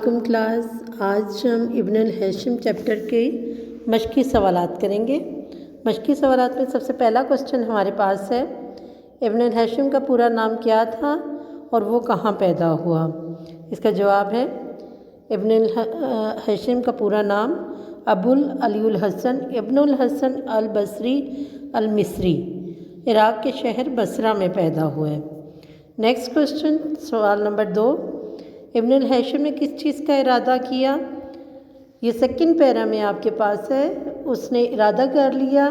علیکم کلاس. آج ہم ابن الہیثم چیپٹر کے مشقی سوالات کریں گے. مشقی سوالات میں سب سے پہلا کوسچن ہمارے پاس ہے، ابن الہیثم کا پورا نام کیا تھا اور وہ کہاں پیدا ہوا؟ اس کا جواب ہے ابن الہیثم کا پورا نام ابو علی الحسن ابن الحسن البصری المصری، عراق کے شہر بصرہ میں پیدا ہوئے. نیکسٹ کوسچن، سوال نمبر 2، ابن الہیثم نے کس چیز کا ارادہ کیا؟ یہ سیکنڈ پیرا میں آپ کے پاس ہے. اس نے ارادہ کر لیا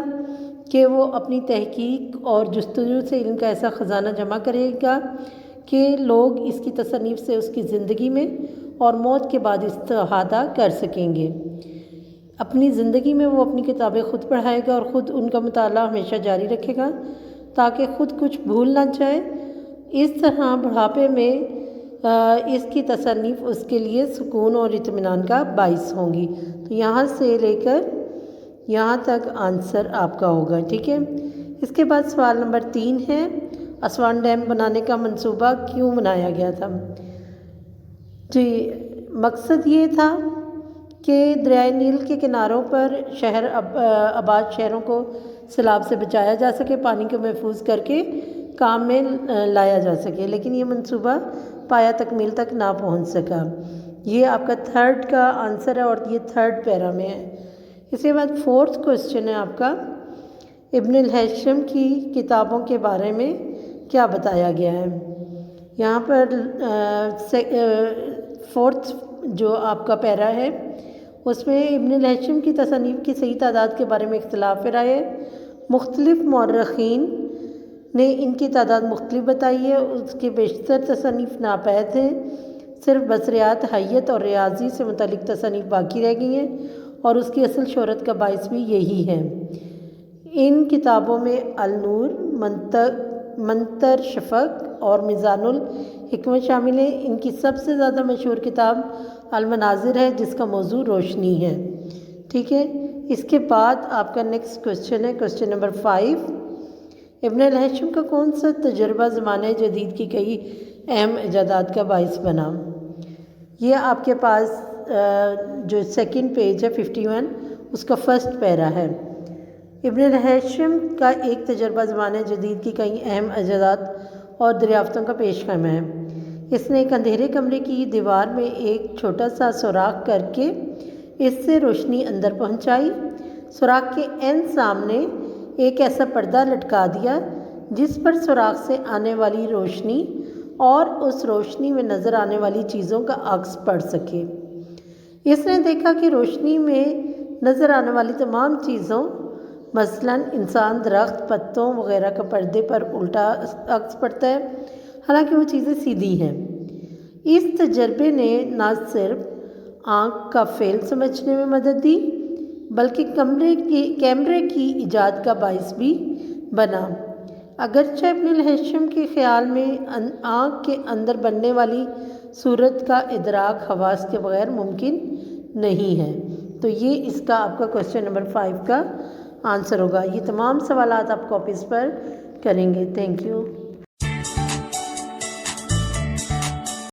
کہ وہ اپنی تحقیق اور جستجو سے علم کا ایسا خزانہ جمع کرے گا کہ لوگ اس کی تصنیف سے اس کی زندگی میں اور موت کے بعد استفادہ کر سکیں گے. اپنی زندگی میں وہ اپنی کتابیں خود پڑھائے گا اور خود ان کا مطالعہ ہمیشہ جاری رکھے گا تاکہ خود کچھ بھول نہ جائے. اس طرح بڑھاپے میں اس کی تصنیف اس کے لیے سکون اور اطمینان کا باعث ہوں گی. تو یہاں سے لے کر یہاں تک آنسر آپ کا ہوگا. ٹھیک ہے. اس کے بعد سوال نمبر 3 ہے، اسوان ڈیم بنانے کا منصوبہ کیوں بنایا گیا تھا؟ جی، مقصد یہ تھا کہ دریائے نیل کے کناروں پر آباد شہروں کو سیلاب سے بچایا جا سکے، پانی کو محفوظ کر کے کام میں لایا جا سکے، لیکن یہ منصوبہ پایا تکمیل تک نہ پہنچ سکا. یہ آپ کا تھرڈ کا آنسر ہے اور یہ تھرڈ پیرا میں ہے. اس کے بعد فورتھ کوسچن ہے آپ کا، ابن الہیثم کی کتابوں کے بارے میں کیا بتایا گیا ہے؟ یہاں پر فورتھ جو آپ کا پیرا ہے اس میں ابن الہیثم کی تصانیف کی صحیح تعداد کے بارے میں اختلاف رائے ہے. مختلف مورخین نے ان کی تعداد مختلف بتائی ہے. اس کے بیشتر تصانیف ناپید ہیں، صرف بصریات حیت اور ریاضی سے متعلق تصانیف باقی رہ گئی ہیں اور اس کی اصل شہرت کا باعث بھی یہی ہے. ان کتابوں میں النور، منتر شفق اور میزان الحکمت شامل ہیں. ان کی سب سے زیادہ مشہور کتاب المناظر ہے جس کا موضوع روشنی ہے. ٹھیک ہے. اس کے بعد آپ کا نیکسٹ کوسچن ہے، کوسچن نمبر 5، ابن الہیثم کا کون سا تجربہ زمانہ جدید کی کئی اہم ایجادات کا باعث بنا؟ یہ آپ کے پاس جو سیکنڈ پیج ہے 51 اس کا فرسٹ پیرا ہے. ابن الہیثم کا ایک تجربہ زمانہ جدید کی کئی اہم ایجادات اور دریافتوں کا پیش خیمہ ہے. اس نے ایک اندھیرے کمرے کی دیوار میں ایک چھوٹا سا سوراخ کر کے اس سے روشنی اندر پہنچائی. سوراخ کے عین سامنے ایک ایسا پردہ لٹکا دیا جس پر سوراخ سے آنے والی روشنی اور اس روشنی میں نظر آنے والی چیزوں کا عکس پڑ سکے. اس نے دیکھا کہ روشنی میں نظر آنے والی تمام چیزوں مثلاً انسان، درخت، پتوں وغیرہ کا پردے پر الٹا عکس پڑتا ہے، حالانکہ وہ چیزیں سیدھی ہیں. اس تجربے نے نہ صرف آنکھ کا فعل سمجھنے میں مدد دی بلکہ کیمرے کی ایجاد کا باعث بھی بنا. اگرچہ ابن الہیثم کے خیال میں آنکھ کے اندر بننے والی صورت کا ادراک حواس کے بغیر ممکن نہیں ہے. تو یہ اس کا آپ کا کوسچن نمبر 5 کا آنسر ہوگا. یہ تمام سوالات آپ کاپیز پر کریں گے. Thank you.